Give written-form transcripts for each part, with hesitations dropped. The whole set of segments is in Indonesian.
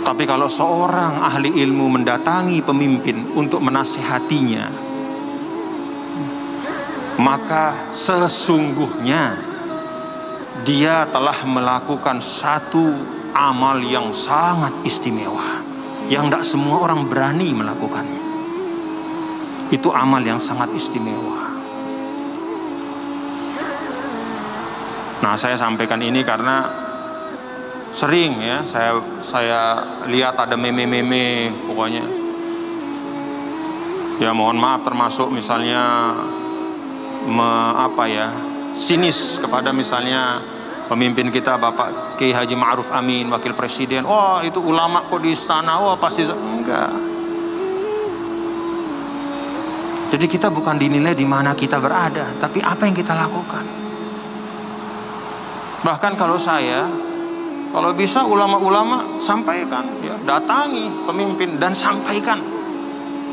Tapi kalau seorang ahli ilmu mendatangi pemimpin untuk menasihatinya, maka sesungguhnya dia telah melakukan satu amal yang sangat istimewa, yang tidak semua orang berani melakukannya. Itu amal yang sangat istimewa. Nah, saya sampaikan ini karena sering ya saya lihat ada meme-meme, pokoknya ya mohon maaf, termasuk misalnya sinis kepada misalnya pemimpin kita Bapak Kiai Haji Ma'ruf Amin, Wakil Presiden. Wah, itu ulama kok di istana, wah pasti enggak. Jadi kita bukan dinilai di mana kita berada, tapi apa yang kita lakukan. Bahkan kalau bisa ulama-ulama sampaikan, ya, datangi pemimpin dan sampaikan.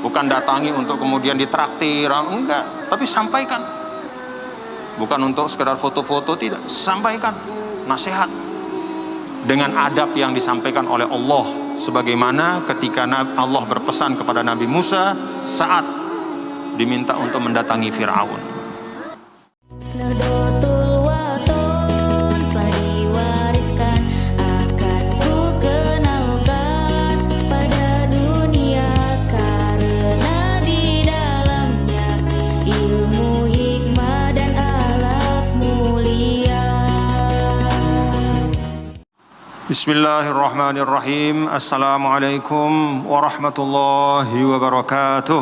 Bukan datangi untuk kemudian ditraktir, enggak, tapi sampaikan. Bukan untuk sekedar foto-foto, tidak, sampaikan nasihat dengan adab yang disampaikan oleh Allah, sebagaimana ketika Allah berpesan kepada Nabi Musa saat diminta untuk mendatangi Fir'aun. Bismillahirrahmanirrahim. Assalamualaikum warahmatullahi wabarakatuh.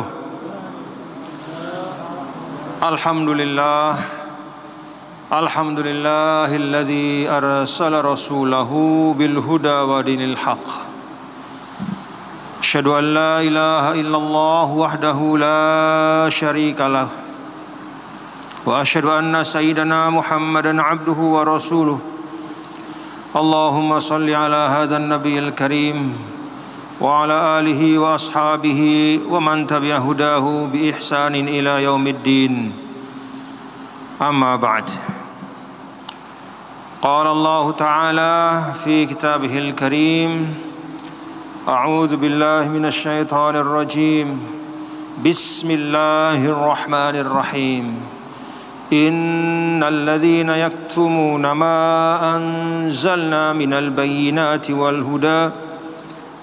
Alhamdulillahilladzi arsala rasulahu bil huda wa dinil haq. Asyhadu an la ilaha illallah wahdahu la syarika lah. Wa asyhadu anna sayyidana Muhammadan abduhu wa rasuluh. Allahumma salli ala hadzal nabiyil karim wa ala alihi wa ashabihi wa man tabi'a hudahu bi ihsanin ila yaumiddin. Amma ba'd. Qala Allah Ta'ala fi kitabihil karim, a'udzu billahi minasy syaithanir rajim. Bismillahirrahmanirrahim. Innal ladzina yaktumuna ma anzalna minal bayyinati wal huda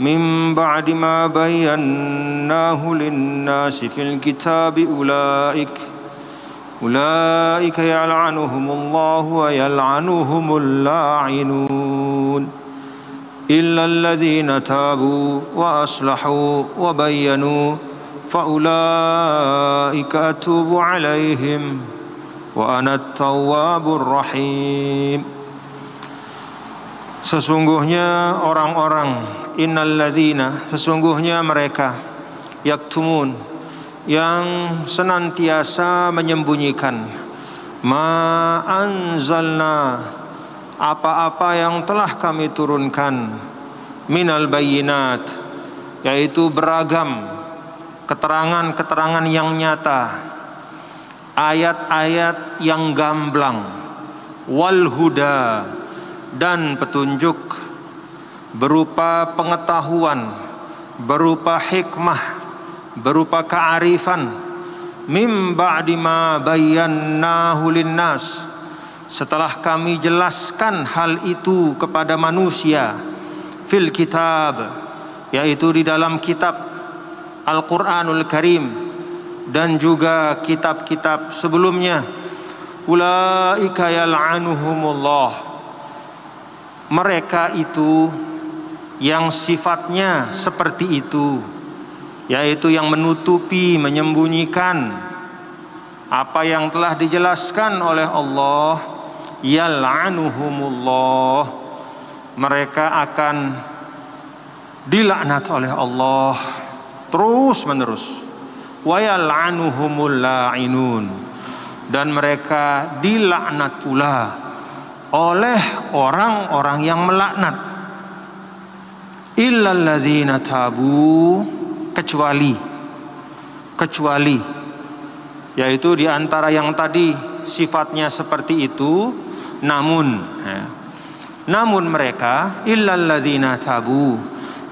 min ba'di ma bayyanahu lin-nasi fil kitabi ulaika yal'anuhumullahu wa yal'anuhumul la'inun illa alladzina tabu wa aslahu wa bayyanu fa ulaika atubu 'alaihim wa anat tawwabur rahim. Sesungguhnya orang-orang, innalladzina, sesungguhnya mereka, yaktumun, yang senantiasa menyembunyikan, ma anzalna, apa-apa yang telah kami turunkan, minal bayyinat, yaitu beragam keterangan-keterangan yang nyata, ayat-ayat yang gamblang, wal huda, dan petunjuk berupa pengetahuan, berupa hikmah, berupa kearifan, mim ba'di ma bayyannahu linnas, setelah kami jelaskan hal itu kepada manusia, fil kitab, yaitu di dalam kitab Al-Quranul Karim dan juga kitab-kitab sebelumnya. Ulaika yal'anuhumullah, mereka itu yang sifatnya seperti itu, yaitu yang menutupi, menyembunyikan apa yang telah dijelaskan oleh Allah. Yal'anuhumullah, mereka akan dilaknat oleh Allah terus menerus. Wa yal'anuhumul la'inun, dan mereka dilaknat pula oleh orang-orang yang melaknat. Illal ladzina tabu, kecuali, yaitu di antara yang tadi sifatnya seperti itu, namun mereka, illal ladzina tabu,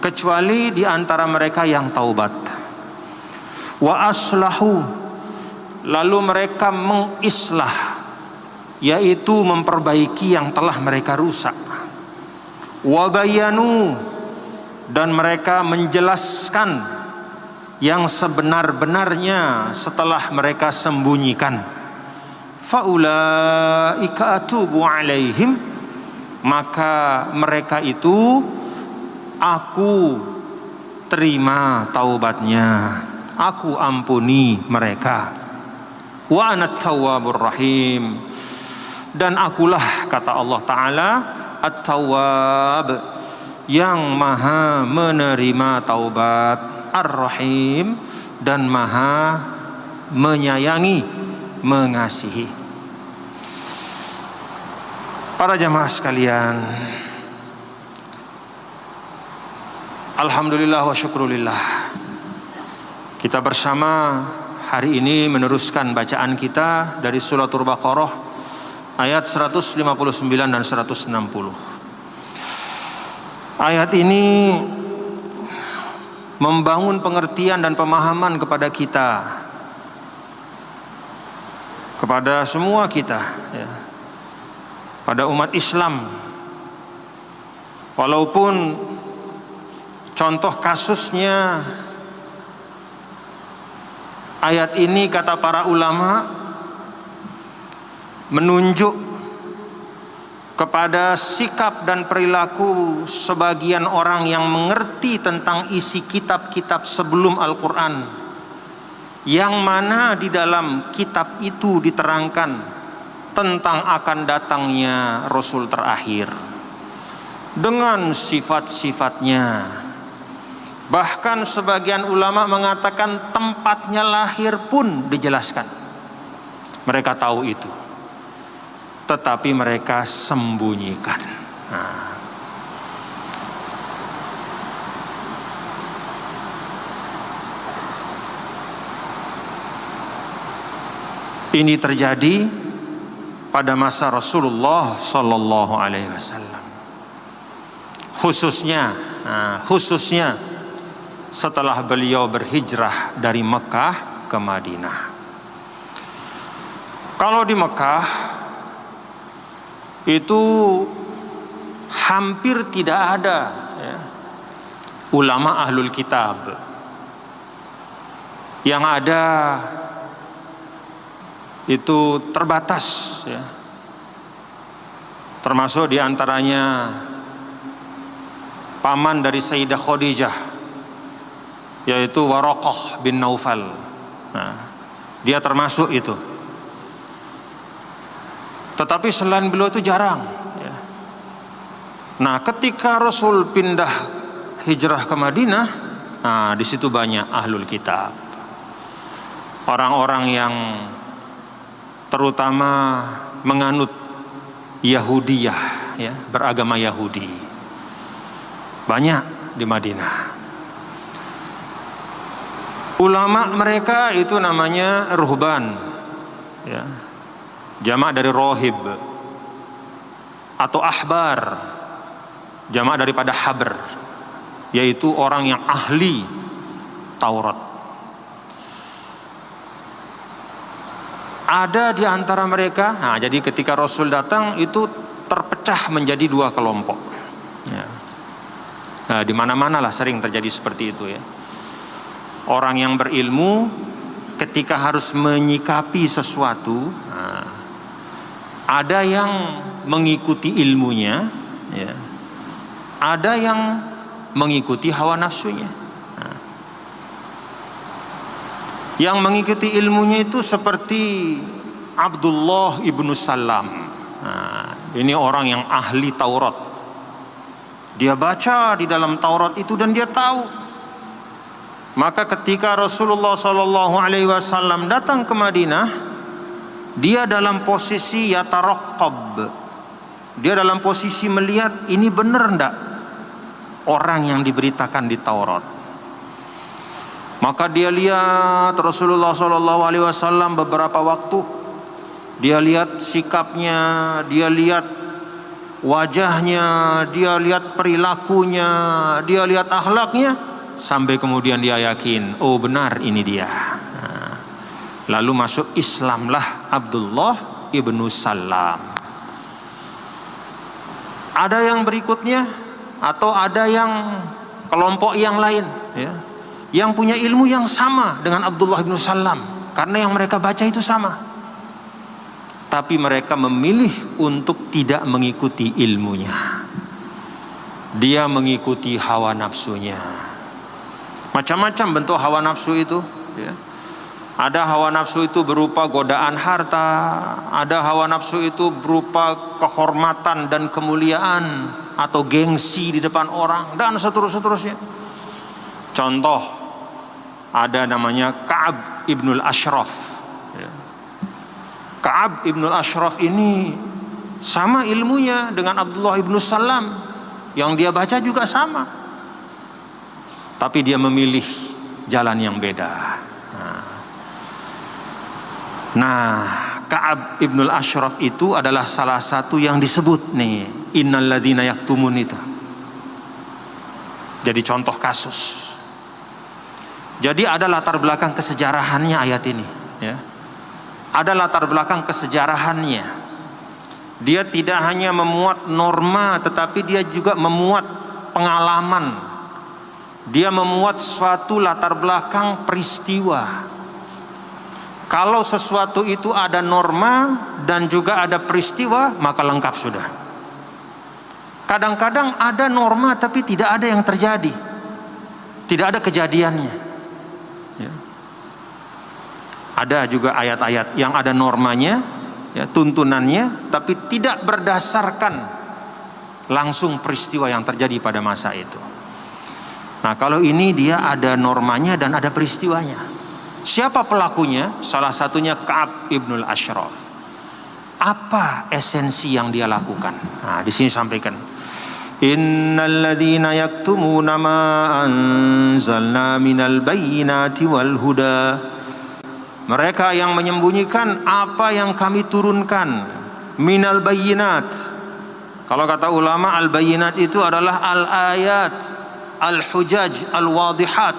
kecuali di antara mereka yang taubat. Wa aslahu, lalu mereka mengislah, yaitu memperbaiki yang telah mereka rusak. Wa bayanu, dan mereka menjelaskan yang sebenar-benarnya setelah mereka sembunyikan. Faulaika atubu alaihim, maka mereka itu aku terima taubatnya, aku ampuni mereka. Wa anat tawwabur rahim, dan akulah, kata Allah Ta'ala, at-tawwab, yang maha menerima taubat, ar-rahim, dan maha menyayangi, mengasihi. Para jamaah sekalian, alhamdulillah wa syukrulillah, kita bersama hari ini meneruskan bacaan kita dari suratul Baqarah ayat 159 dan 160. Ayat ini membangun pengertian dan pemahaman kepada kita, kepada semua kita, ya, pada umat Islam. Walaupun contoh kasusnya ayat ini, kata para ulama, menunjuk kepada sikap dan perilaku sebagian orang yang mengerti tentang isi kitab-kitab sebelum Al-Quran, yang mana di dalam kitab itu diterangkan tentang akan datangnya Rasul terakhir dengan sifat-sifatnya. Bahkan sebagian ulama mengatakan tempatnya lahir pun dijelaskan. Mereka tahu itu, tetapi mereka sembunyikan. Ini terjadi pada masa Rasulullah Sallallahu Alaihi Wasallam, khususnya setelah beliau berhijrah dari Mekah ke Madinah. Kalau di Mekah itu hampir tidak ada, ya, ulama ahlul kitab. Yang ada itu terbatas, ya. Termasuk diantaranya paman dari Sayyidah Khadijah, yaitu Waraqah bin Naufal. Nah, dia termasuk itu. Tetapi selain beliau itu jarang, ya. Nah, ketika Rasul pindah hijrah ke Madinah, nah di situ banyak ahlul kitab, orang-orang yang terutama menganut Yahudiyah, ya, beragama Yahudi, banyak di Madinah. Ulama mereka itu namanya ruhban, ya, jamak dari rohib, atau ahbar, jamak daripada habr, yaitu orang yang ahli Taurat. Ada di antara mereka, nah, jadi ketika Rasul datang itu terpecah menjadi dua kelompok, ya. Nah, di mana-mana lah sering terjadi seperti itu, ya. Orang yang berilmu ketika harus menyikapi sesuatu, nah, ada yang mengikuti ilmunya, ya, ada yang mengikuti hawa nafsunya. Nah, yang mengikuti ilmunya itu seperti Abdullah ibnu Salam. Nah, ini orang yang ahli Taurat. Dia baca di dalam Taurat itu dan dia tahu. Maka ketika Rasulullah SAW datang ke Madinah, dia dalam posisi yataraqqab. Dia dalam posisi melihat ini benar enggak orang yang diberitakan di Taurat. Maka dia lihat Rasulullah SAW beberapa waktu. Dia lihat sikapnya, dia lihat wajahnya, dia lihat perilakunya, dia lihat akhlaknya, sampai kemudian dia yakin, oh benar ini dia. Lalu masuk Islamlah Abdullah ibnu Salam. Ada yang berikutnya, atau ada yang kelompok yang lain, ya, yang punya ilmu yang sama dengan Abdullah ibnu Salam, karena yang mereka baca itu sama. Tapi mereka memilih untuk tidak mengikuti ilmunya. Dia mengikuti hawa nafsunya. Macam-macam bentuk hawa nafsu itu, ya. Ada hawa nafsu itu berupa godaan harta, ada hawa nafsu itu berupa kehormatan dan kemuliaan atau gengsi di depan orang, dan seterusnya. Contoh, ada namanya Ka'ab ibnul Ashraf. Ka'ab ibnul Ashraf ini sama ilmunya dengan Abdullah ibnu Salam, yang dia baca juga sama, tapi dia memilih jalan yang beda. Nah, Ka'ab ibnul Ashraf itu adalah salah satu yang disebut nih, innal ladzina yaktumun itu. Jadi contoh kasus. Jadi ada latar belakang kesejarahannya ayat ini, ya. Ada latar belakang kesejarahannya. Dia tidak hanya memuat norma, tetapi dia juga memuat pengalaman. Dia memuat suatu latar belakang peristiwa. Kalau sesuatu itu ada norma dan juga ada peristiwa, maka lengkap sudah. Kadang-kadang ada norma tapi tidak ada yang terjadi, tidak ada kejadiannya, ya. Ada juga ayat-ayat yang ada normanya, ya, tuntunannya, tapi tidak berdasarkan langsung peristiwa yang terjadi pada masa itu. Nah, kalau ini dia ada normanya dan ada peristiwanya. Siapa pelakunya? Salah satunya Ka'ab ibnul Ashraf. Apa esensi yang dia lakukan? Nah, di sini sampaikan, innal ladzina yaktumuna ma anzalna minal bayyinati wal huda. Mereka yang menyembunyikan apa yang kami turunkan, minal bayyinat. Kalau kata ulama, al bayyinat itu adalah al ayat, al hujaj, al wadihat,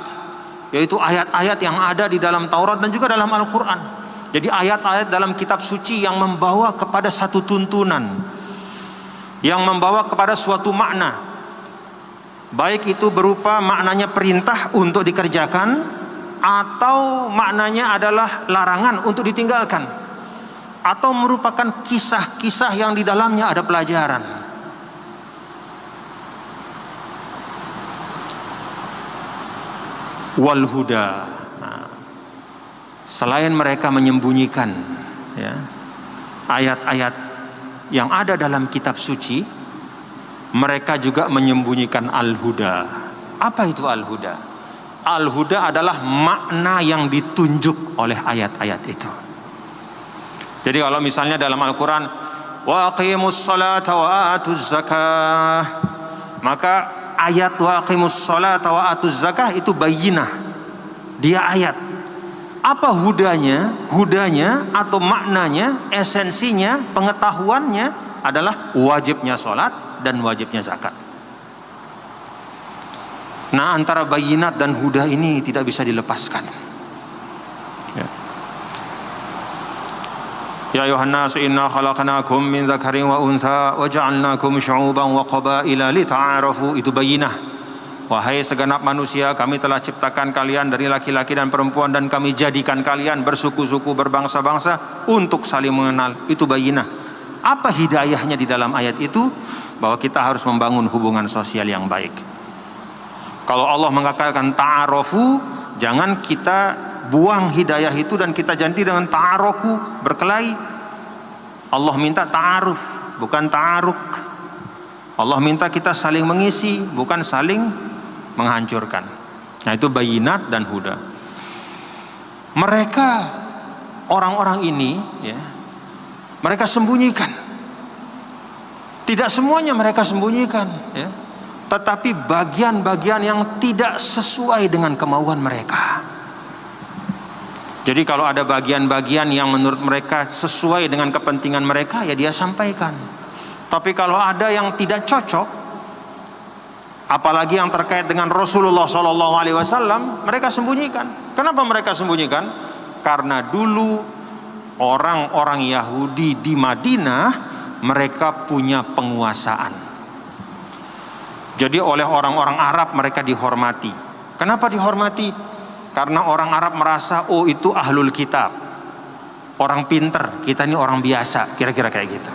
yaitu ayat-ayat yang ada di dalam Taurat dan juga dalam Al-Quran. Jadi ayat-ayat dalam kitab suci yang membawa kepada satu tuntunan, yang membawa kepada suatu makna, baik itu berupa maknanya perintah untuk dikerjakan, atau maknanya adalah larangan untuk ditinggalkan, atau merupakan kisah-kisah yang di dalamnya ada pelajaran. Wal huda. Nah, selain mereka menyembunyikan, ya, ayat-ayat yang ada dalam kitab suci, mereka juga menyembunyikan al-huda. Apa itu al-huda? Al-huda adalah makna yang ditunjuk oleh ayat-ayat itu. Jadi kalau misalnya dalam Al-Quran, wa aqimus salata wa atuz zakah, maka ayat wa aqimus salata wa atuz zakah itu bayyinah, dia ayat. Apa hudanya? Hudanya atau maknanya, esensinya, pengetahuannya adalah wajibnya salat dan wajibnya zakat. Nah, antara bayyinat dan huda ini tidak bisa dilepaskan. Ya ayuhan nasu inna khalaqnakum min dzakarin wa untha wa ja'alnakum syu'uban wa qabaila lita'arafu, itu bayyinah. Wahai segenap manusia, kami telah ciptakan kalian dari laki-laki dan perempuan, dan kami jadikan kalian bersuku-suku, berbangsa-bangsa untuk saling mengenal. Itu bayyinah. Apa hidayahnya di dalam ayat itu? Bahwa kita harus membangun hubungan sosial yang baik. Kalau Allah mengatakan ta'arofu, jangan kita buang hidayah itu dan kita ganti dengan ta'aroku, berkelahi. Allah minta ta'aruf, bukan ta'aruk. Allah minta kita saling mengisi, bukan saling menghancurkan. Nah, itu bayyinat dan huda. Mereka, orang-orang ini, ya, mereka sembunyikan. Tidak semuanya mereka sembunyikan, ya, tetapi bagian-bagian yang tidak sesuai dengan kemauan mereka. Jadi kalau ada bagian-bagian yang menurut mereka sesuai dengan kepentingan mereka, ya dia sampaikan. Tapi kalau ada yang tidak cocok, apalagi yang terkait dengan Rasulullah SAW, mereka sembunyikan. Kenapa mereka sembunyikan? Karena dulu orang-orang Yahudi di Madinah, mereka punya penguasaan. Jadi oleh orang-orang Arab mereka dihormati. Kenapa dihormati? Karena orang Arab merasa, oh itu ahlul kitab, orang pinter, kita ini orang biasa, kira-kira kayak gitu.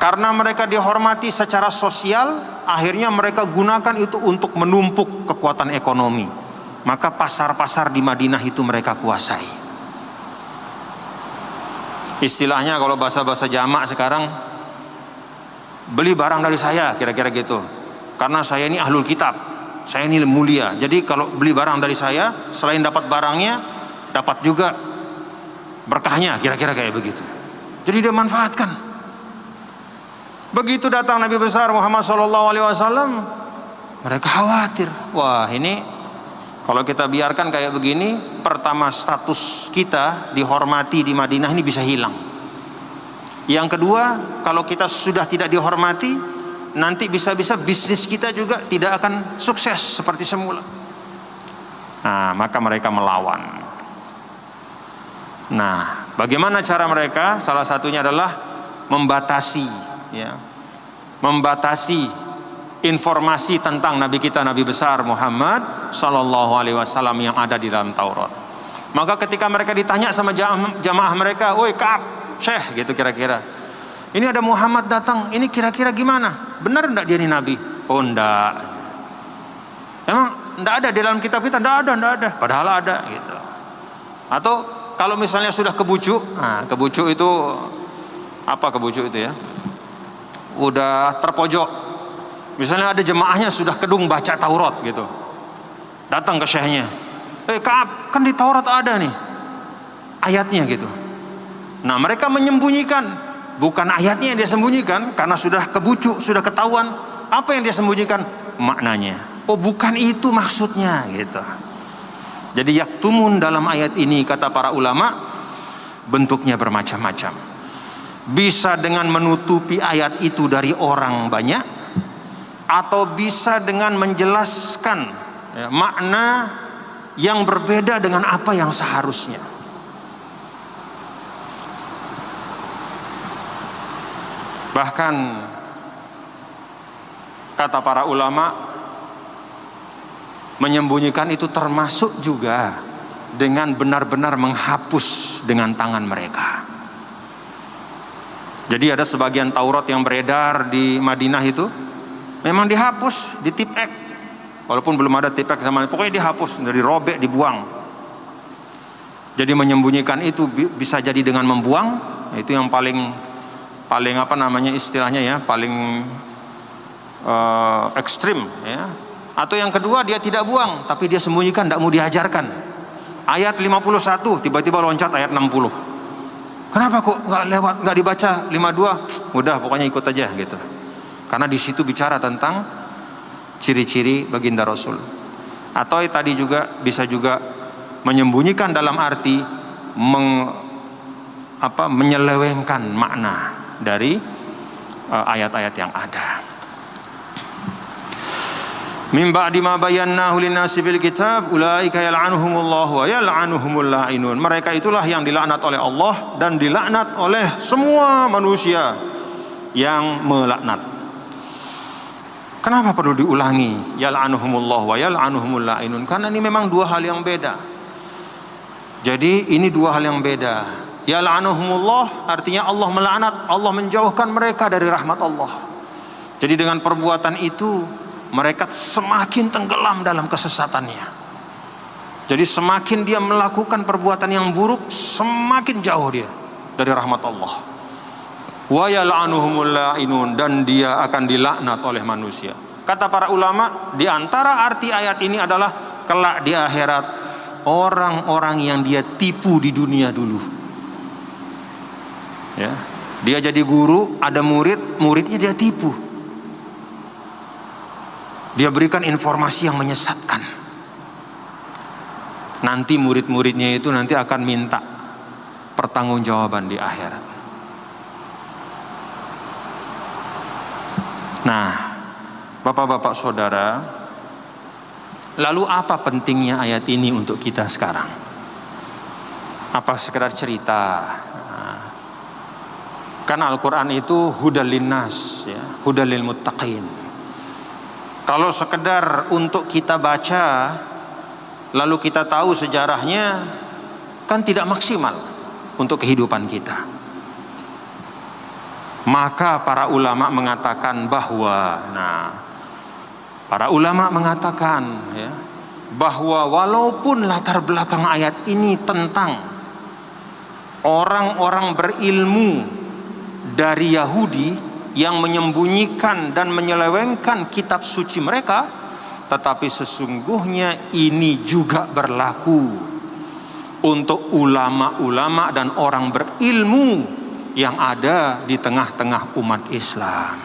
Karena mereka dihormati secara sosial, akhirnya mereka gunakan itu untuk menumpuk kekuatan ekonomi. Maka pasar-pasar di Madinah itu mereka kuasai. Istilahnya kalau bahasa-bahasa jamak sekarang, beli barang dari saya, kira-kira gitu. Karena saya ini ahlul kitab, saya ini mulia. Jadi kalau beli barang dari saya, selain dapat barangnya, dapat juga berkahnya, kira-kira kayak begitu. Jadi dia manfaatkan. Begitu datang Nabi besar Muhammad SAW, mereka khawatir. Wah, ini kalau kita biarkan kayak begini, pertama status kita dihormati di Madinah ini bisa hilang. Yang kedua, kalau kita sudah tidak dihormati, nanti bisa-bisa bisnis kita juga tidak akan sukses seperti semula. Nah, maka mereka melawan. Nah, bagaimana cara mereka? Salah satunya adalah membatasi, ya, membatasi informasi tentang Nabi kita, Nabi besar Muhammad Sallallahu Alaihi Wasallam yang ada di dalam Taurat. Maka ketika mereka ditanya sama jamaah mereka, "Woi Ka'ab, Syekh," gitu kira-kira, "ini ada Muhammad datang, ini kira-kira gimana? Benar enggak dia ini Nabi?" "Oh enggak." "Emang enggak ada di dalam kitab kita?" "Enggak ada." Padahal ada gitu. Atau kalau misalnya sudah kebujuk, nah kebujuk itu apa kebujuk itu ya? Udah terpojok. Misalnya ada jemaahnya sudah kedung baca Taurat gitu. Datang ke syekhnya. Ka'ab, kan di Taurat ada nih ayatnya gitu. Nah, mereka menyembunyikan. Bukan ayatnya yang dia sembunyikan, karena sudah kebujuk, sudah ketahuan. Apa yang dia sembunyikan? Maknanya. Oh, bukan itu maksudnya gitu. Jadi yaktumun dalam ayat ini, kata para ulama, bentuknya bermacam-macam. Bisa dengan menutupi ayat itu dari orang banyak, atau bisa dengan menjelaskan ya, makna yang berbeda dengan apa yang seharusnya. Bahkan kata para ulama, menyembunyikan itu termasuk juga dengan benar-benar menghapus dengan tangan mereka. Jadi ada sebagian Taurat yang beredar di Madinah itu memang dihapus, ditipek. Walaupun belum ada tipek zaman itu, pokoknya dihapus, dirobek, dibuang. Jadi menyembunyikan itu bisa jadi dengan membuang, itu yang paling apa namanya istilahnya ya, paling ekstrim ya. Atau yang kedua dia tidak buang, tapi dia sembunyikan, tidak mau diajarkan. Ayat 51 tiba-tiba loncat ayat 60. Kenapa kok nggak dibaca 52? Udah pokoknya ikut aja gitu. Karena di situ bicara tentang ciri-ciri baginda Rasul. Atau tadi juga bisa juga menyembunyikan dalam arti menyelewengkan makna dari ayat-ayat yang ada. Min ba'di ma bayyanahu lin-nasi fil kitab ulaika yal'anuhumullah wa yal'anuhumul la'inun. Mereka itulah yang dilaknat oleh Allah dan dilaknat oleh semua manusia yang melaknat. Kenapa perlu diulangi yal'anuhumullah wa yal'anuhumul la'inun? Karena ini memang dua hal yang beda. Jadi ini dua hal yang beda. Yal'anuhumullah artinya Allah melaknat, Allah menjauhkan mereka dari rahmat Allah. Jadi dengan perbuatan itu mereka semakin tenggelam dalam kesesatannya. Jadi semakin dia melakukan perbuatan yang buruk, semakin jauh dia dari rahmat Allah. Wa yal'anuhumul la'inun, dan dia akan dilaknat oleh manusia. Kata para ulama, di antara arti ayat ini adalah kelak di akhirat orang-orang yang dia tipu di dunia dulu. Ya, dia jadi guru, ada murid, muridnya dia tipu. Dia berikan informasi yang menyesatkan. Nanti murid-muridnya itu nanti akan minta pertanggungjawaban di akhirat. Nah, Bapak-bapak saudara, lalu apa pentingnya ayat ini untuk kita sekarang? Apa sekedar cerita? Kan Al-Quran itu hudal linnas, ya, hudal lil muttaqin. Kalau sekedar untuk kita baca lalu kita tahu sejarahnya, kan tidak maksimal untuk kehidupan kita. Maka para ulama mengatakan bahwa, para ulama mengatakan, ya, bahwa walaupun latar belakang ayat ini tentang orang-orang berilmu dari Yahudi yang menyembunyikan dan menyelewengkan kitab suci mereka, tetapi sesungguhnya ini juga berlaku untuk ulama-ulama dan orang berilmu yang ada di tengah-tengah umat Islam.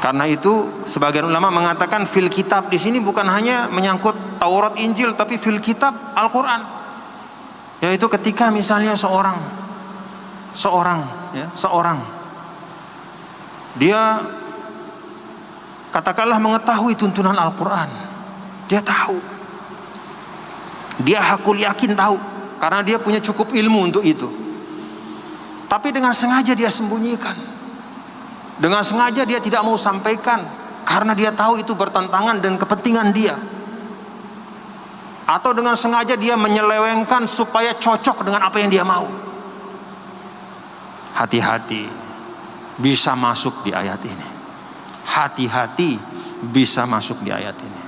Karena itu sebagian ulama mengatakan fil kitab di sini bukan hanya menyangkut Taurat Injil, tapi fil kitab Al-Quran. Yaitu ketika misalnya seorang dia katakanlah mengetahui tuntunan Al-Quran, dia tahu, dia hakul yakin tahu, karena dia punya cukup ilmu untuk itu. Tapi dengan sengaja dia sembunyikan, dengan sengaja dia tidak mau sampaikan, karena dia tahu itu bertentangan dengan kepentingan dia. Atau dengan sengaja dia menyelewengkan supaya cocok dengan apa yang dia mau. Hati-hati, bisa masuk di ayat ini. Hati-hati, bisa masuk di ayat ini.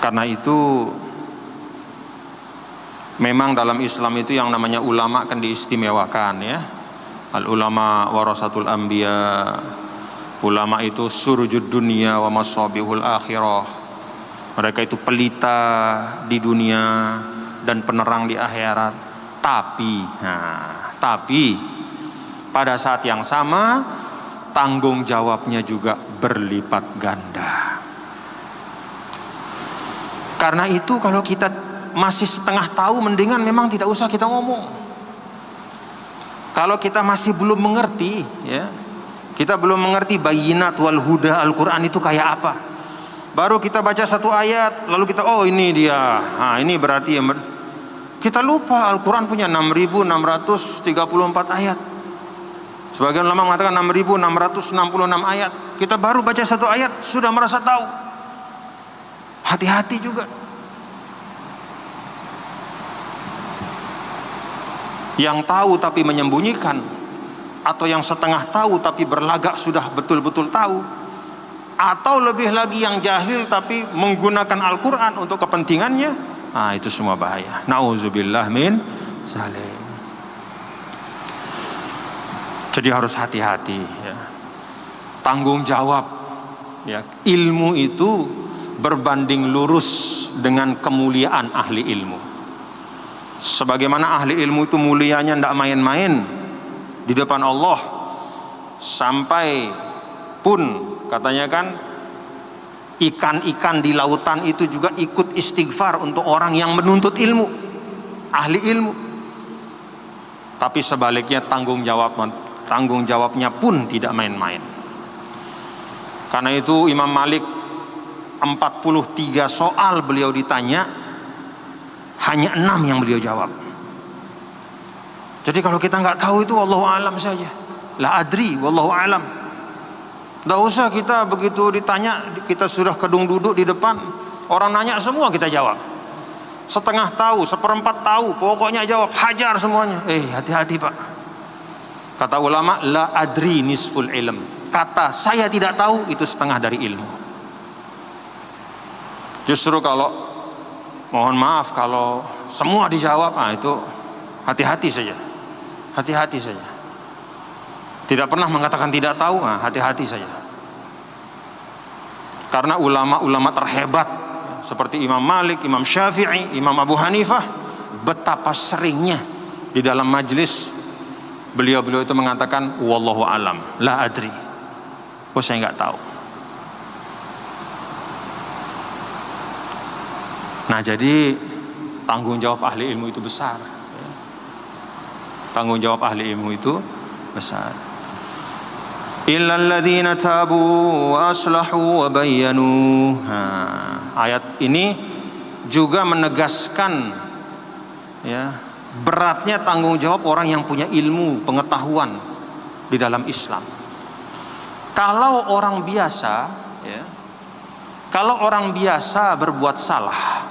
Karena itu memang dalam Islam itu yang namanya ulama kan diistimewakan, ya. Al ulama warasatul anbiya. Ulama itu surujud dunia wa masabihul akhirah. Mereka itu pelita di dunia dan penerang di akhirat. Tapi pada saat yang sama tanggung jawabnya juga berlipat ganda. Karena itu kalau kita masih setengah tahu, mendingan memang tidak usah kita ngomong. Kalau kita masih belum mengerti, ya, kita belum mengerti bayinat wal huda Al-Quran itu kayak apa, baru kita baca satu ayat lalu kita, oh ini dia, ini berarti ya, kita lupa Al-Quran punya 6.634 ayat. Sebagian ulama mengatakan 6.666 ayat. Kita baru baca satu ayat sudah merasa tahu. Hati-hati juga. Yang tahu tapi menyembunyikan, atau yang setengah tahu tapi berlagak sudah betul-betul tahu, atau lebih lagi yang jahil tapi menggunakan Al-Quran untuk kepentingannya, itu semua bahaya. Nauzubillah min zalim. Jadi harus hati-hati, ya. Tanggung jawab, ya. Ilmu itu berbanding lurus dengan kemuliaan ahli ilmu. Sebagaimana ahli ilmu itu mulianya tidak main-main di depan Allah, sampai pun katanya kan ikan-ikan di lautan itu juga ikut istighfar untuk orang yang menuntut ilmu, ahli ilmu. Tapi sebaliknya tanggung jawabnya pun tidak main-main. Karena itu Imam Malik 43 soal beliau ditanya, hanya 6 yang beliau jawab. Jadi kalau kita nggak tahu itu wallahu alam saja. La adri wallahu alam. Nggak usah kita begitu ditanya, kita sudah kedung duduk di depan, orang nanya semua kita jawab. Setengah tahu, seperempat tahu, pokoknya jawab, hajar semuanya. Hati-hati Pak. Kata ulama, la adri nisful ilm. Kata saya tidak tahu itu setengah dari ilmu. Justru kalau, mohon maaf, kalau semua dijawab, itu hati-hati saja. Hati-hati saja. Tidak pernah mengatakan tidak tahu, hati-hati saja. Karena ulama-ulama terhebat seperti Imam Malik, Imam Syafi'i, Imam Abu Hanifah, betapa seringnya di dalam majlis beliau-beliau itu mengatakan wallahu alam, la adri. Saya nggak tahu. Nah, jadi tanggung jawab ahli ilmu itu besar. Tanggung jawab ahli ilmu itu besar. Illal ladzina tabu wa aslahu wa bayyanu. Ayat ini juga menegaskan ya, beratnya tanggung jawab orang yang punya ilmu, pengetahuan di dalam Islam. Kalau orang biasa ya, kalau orang biasa berbuat salah,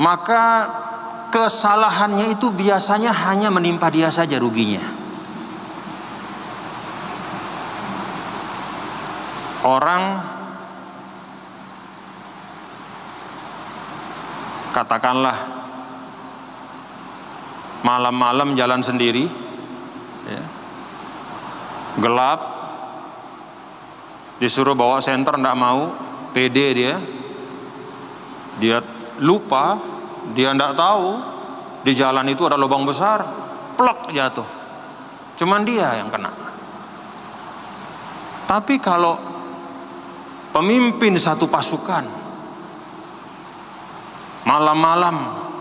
maka kesalahannya itu biasanya hanya menimpa dia saja ruginya. Orang katakanlah malam-malam jalan sendiri ya, gelap, disuruh bawa senter tidak mau, pede dia lupa, dia tidak tahu di jalan itu ada lubang besar, plek jatuh, cuman dia yang kena. Tapi kalau pemimpin satu pasukan malam-malam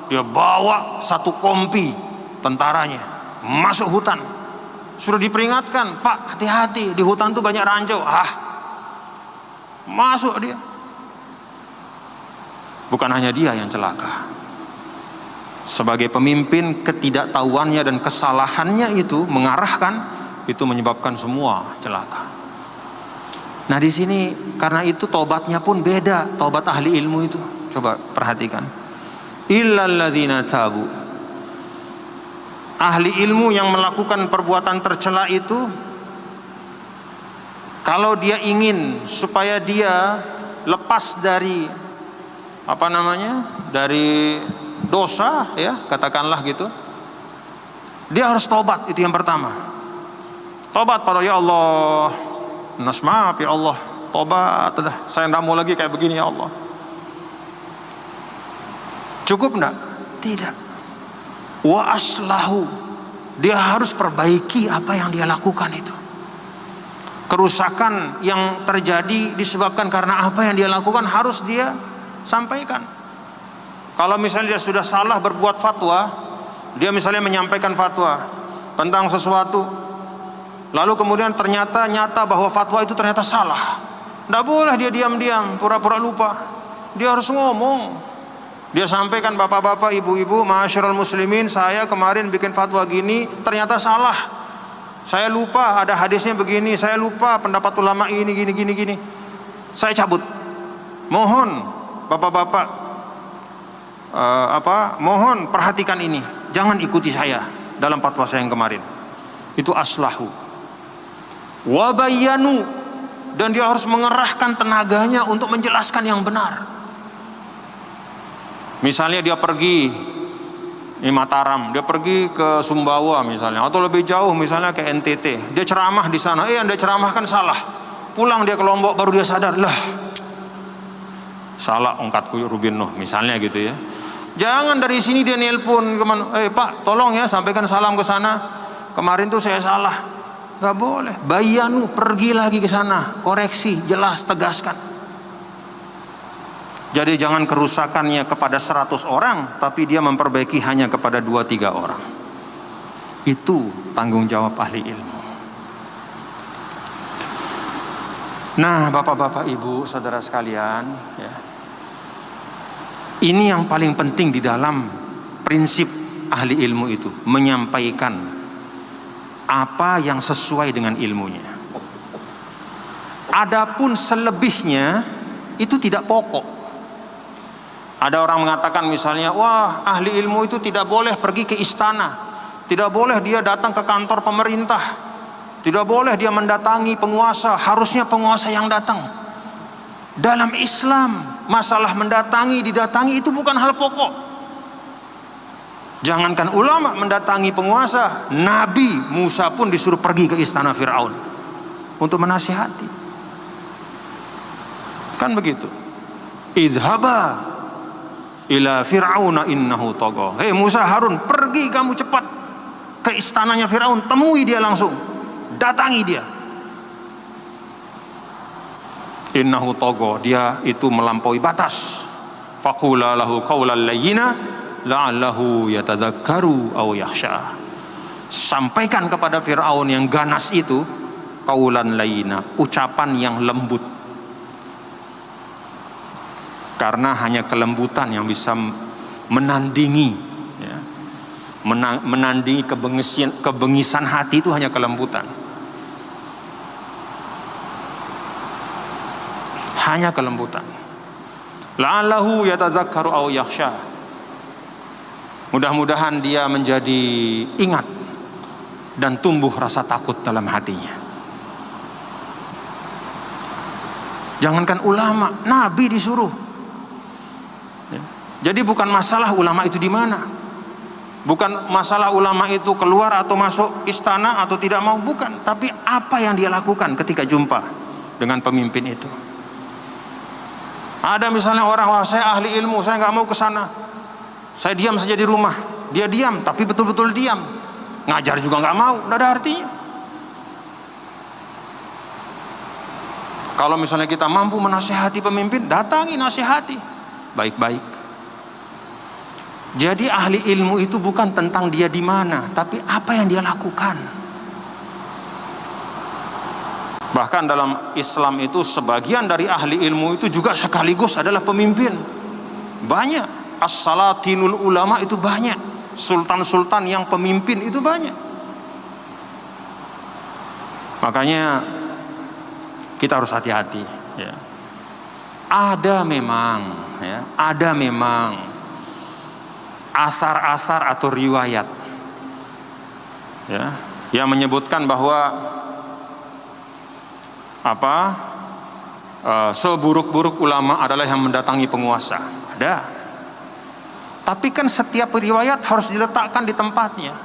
dia bawa satu kompi tentaranya masuk hutan, sudah diperingatkan, Pak hati-hati di hutan tuh banyak ranjau, masuk dia. Bukan hanya dia yang celaka, sebagai pemimpin ketidaktahuannya dan kesalahannya itu mengarahkan, itu menyebabkan semua celaka. Nah di sini karena itu tobatnya pun beda, tobat ahli ilmu itu. Coba perhatikan. Illal ladzina tabu. Ahli ilmu yang melakukan perbuatan tercela itu, kalau dia ingin supaya dia lepas dari dari dosa ya, katakanlah gitu, dia harus tobat. Itu yang pertama. Tobat pada ya Allah, nas maaf ya Allah, tobat dah, saya tidak mau lagi kayak begini ya Allah. Cukup enggak? Tidak. Wa aslahu, dia harus perbaiki apa yang dia lakukan itu. Kerusakan yang terjadi disebabkan karena apa yang dia lakukan harus dia sampaikan. Kalau misalnya dia sudah salah berbuat fatwa, dia misalnya menyampaikan fatwa tentang sesuatu, lalu kemudian ternyata nyata bahwa fatwa itu ternyata salah, tidak boleh dia diam-diam pura-pura lupa. Dia harus ngomong. Dia sampaikan, bapak-bapak, ibu-ibu, ma'asyiral muslimin, saya kemarin bikin fatwa gini, ternyata salah. Saya lupa ada hadisnya begini, saya lupa pendapat ulama ini gini. Saya cabut. Mohon bapak-bapak mohon perhatikan ini. Jangan ikuti saya dalam fatwa saya yang kemarin. Itu aslahu. Wa bayyanu, dan dia harus mengerahkan tenaganya untuk menjelaskan yang benar. Misalnya dia pergi di Mataram, dia pergi ke Sumbawa misalnya, atau lebih jauh misalnya ke NTT, dia ceramah di sana, Anda ceramahkan salah. Pulang dia ke Lombok baru dia sadar, lah salah ongkatku Rubin Nuh misalnya gitu ya. Jangan dari sini dia nelpon kemana, Pak tolong ya sampaikan salam ke sana, kemarin tuh saya salah. Gak boleh. Bayanu, pergi lagi ke sana, koreksi, jelas, tegaskan. Jadi jangan kerusakannya kepada 100 orang, tapi dia memperbaiki hanya kepada 2-3 orang. Itu tanggung jawab ahli ilmu. Nah, bapak-bapak, ibu, saudara sekalian, ya, ini yang paling penting di dalam prinsip ahli ilmu itu, menyampaikan apa yang sesuai dengan ilmunya. Adapun selebihnya itu tidak pokok. Ada orang mengatakan misalnya, wah ahli ilmu itu tidak boleh pergi ke istana, tidak boleh dia datang ke kantor pemerintah, tidak boleh dia mendatangi penguasa, harusnya penguasa yang datang. Dalam Islam masalah didatangi itu bukan hal pokok. Jangankan ulama mendatangi penguasa, Nabi Musa pun disuruh pergi ke istana Fir'aun untuk menasihati. Kan begitu. Idhaba ila Fir'auna innahu tagha. Hei Musa, Harun, pergi kamu cepat ke istananya Fir'aun, temui dia langsung, datangi dia. Innahu tagha, dia itu melampaui batas. faqula lahu qawlan layyina la'allahu yatadzakkaru aw yakhsha. Sampaikan kepada Firaun yang ganas itu qaulan layyina, ucapan yang lembut. Karena hanya kelembutan yang bisa menandingi, ya, menandingi kebengisan hati, itu hanya kelembutan. Hanya kelembutan. La'allahu yatadzakkaru aw yakhsha. Mudah-mudahan dia menjadi ingat dan tumbuh rasa takut dalam hatinya. Jangankan ulama, nabi disuruh. Ya. Jadi bukan masalah ulama itu di mana, bukan masalah ulama itu keluar atau masuk istana atau tidak mau, bukan. Tapi apa yang dia lakukan ketika jumpa dengan pemimpin itu. Ada misalnya orang, wah saya ahli ilmu, saya nggak mau ke sana, saya diam saja di rumah. Dia diam, tapi betul-betul diam. Ngajar juga nggak mau, nggak ada artinya. Kalau misalnya kita mampu menasihati pemimpin, datangi, nasihati baik-baik. Jadi ahli ilmu itu bukan tentang dia di mana, tapi apa yang dia lakukan. Bahkan dalam Islam itu sebagian dari ahli ilmu itu juga sekaligus adalah pemimpin. Banyak as-salatinul ulama itu banyak. Sultan-sultan yang pemimpin itu banyak. Makanya kita harus hati-hati, ya. Ada memang asar-asar atau riwayat, ya, yang menyebutkan bahwa seburuk-buruk ulama adalah yang mendatangi penguasa. Ada. Tapi kan setiap riwayat harus diletakkan di tempatnya.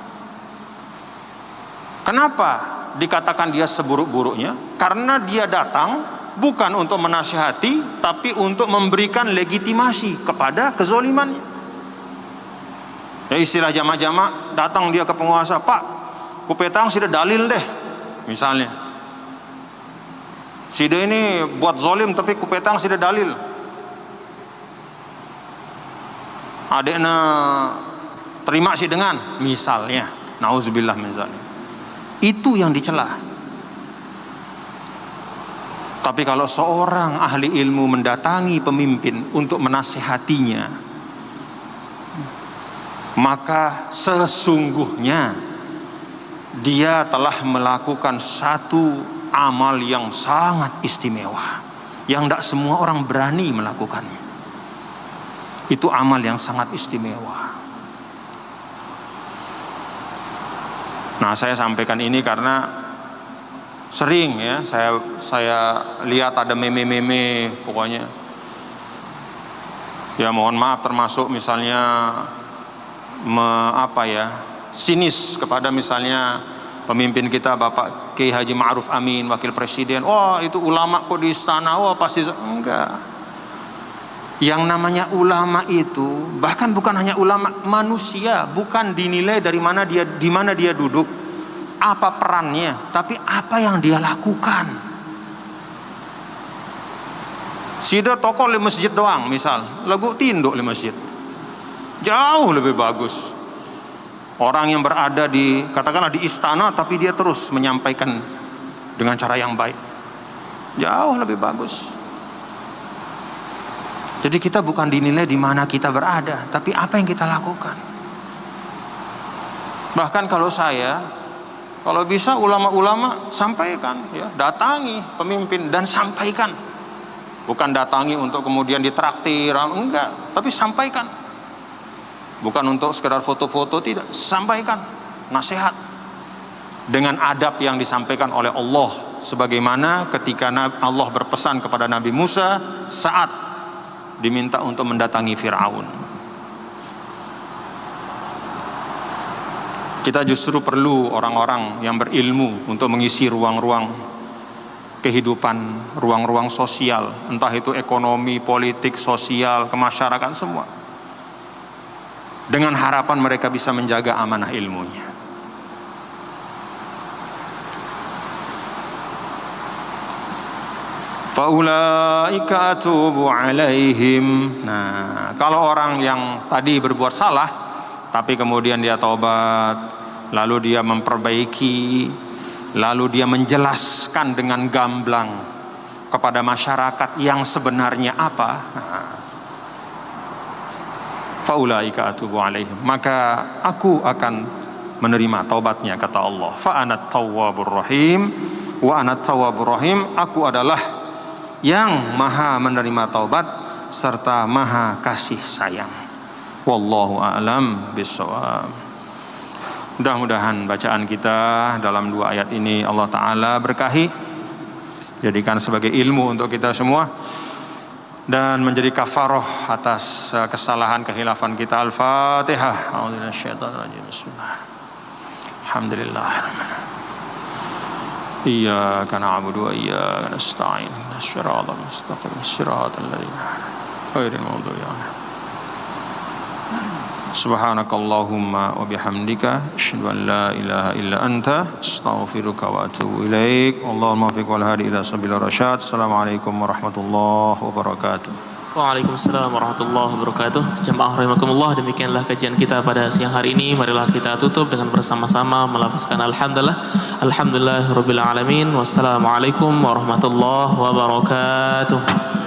Kenapa dikatakan dia seburuk-buruknya? Karena dia datang bukan untuk menasihati, tapi untuk memberikan legitimasi kepada kezolimannya. Ya, istilah jamak-jamak, datang dia ke penguasa, Pak, Kupetang sudah dalil deh, misalnya. Sida ini buat zolim tapi Kupetang sudah dalil. Adekna terima sih dengan, misalnya, nauzubillah misalnya. Itu yang dicela. Tapi kalau seorang ahli ilmu mendatangi pemimpin untuk menasihatinya, maka sesungguhnya dia telah melakukan satu amal yang sangat istimewa, yang tidak semua orang berani melakukannya. Itu amal yang sangat istimewa. Nah, saya sampaikan ini karena sering, ya, saya lihat ada meme-meme, pokoknya, ya mohon maaf, termasuk misalnya sinis kepada misalnya pemimpin kita Bapak Kiai Haji Ma'ruf Amin, Wakil Presiden. Wah, itu ulama kok di istana, wah pasti. Enggak. Yang namanya ulama itu bahkan bukan hanya ulama, manusia, bukan dinilai dari mana dia, di mana dia duduk, apa perannya, tapi apa yang dia lakukan. Sida tokoh di masjid doang, misal lagu tinduk di masjid, jauh lebih bagus. Orang yang berada di, katakanlah di istana, tapi dia terus menyampaikan dengan cara yang baik, jauh lebih bagus. Jadi kita bukan dinilai di mana kita berada, tapi apa yang kita lakukan. Bahkan kalau bisa ulama-ulama sampaikan, ya, datangi pemimpin dan sampaikan. Bukan datangi untuk kemudian ditraktir, enggak, tapi sampaikan. Bukan untuk sekedar foto-foto, tidak, sampaikan nasihat dengan adab yang disampaikan oleh Allah, sebagaimana ketika Allah berpesan kepada Nabi Musa saat diminta untuk mendatangi Firaun. Kita justru perlu orang-orang yang berilmu untuk mengisi ruang-ruang kehidupan, ruang-ruang sosial, entah itu ekonomi, politik, sosial, kemasyarakatan, semua, dengan harapan mereka bisa menjaga amanah ilmunya. faulaika atubu alaihim. Nah, kalau orang yang tadi berbuat salah tapi kemudian dia taubat, lalu dia memperbaiki, lalu dia menjelaskan dengan gamblang kepada masyarakat yang sebenarnya apa, faulaika atubu alaihim, maka aku akan menerima taubatnya, kata Allah. Fa anat tawwabur rahim wa anat tawwabur rahim, aku adalah yang maha menerima taubat serta maha kasih sayang. Wallahu a'lam bishawab. Mudah-mudahan bacaan kita dalam 2 ayat ini Allah Ta'ala berkahi, jadikan sebagai ilmu untuk kita semua dan menjadi kafarah atas kesalahan kehilafan kita. Al-Fatihah. Bismillah. Alhamdulillah. Iyyaka na'budu wa iyyaka nasta'in. Shiratal mustaqim. Shiratal ladzina ghairil maghdubi 'alaihim. Subhanakallahumma wa bihamdika asyhadu an la ilaha illa anta astaghfiruka wa atubu ilaik. Allahumma waffiq wal hadi ila sabilir rasyad. Assalamualaikum warahmatullahi wabarakatuh. Waalaikumsalam warahmatullahi wabarakatuh. Jemaah rahimakumullah, demikianlah kajian kita pada siang hari ini. Marilah kita tutup dengan bersama-sama melafazkan alhamdulillah. Alhamdulillahirabbil alamin. Wassalamualaikum warahmatullahi wabarakatuh.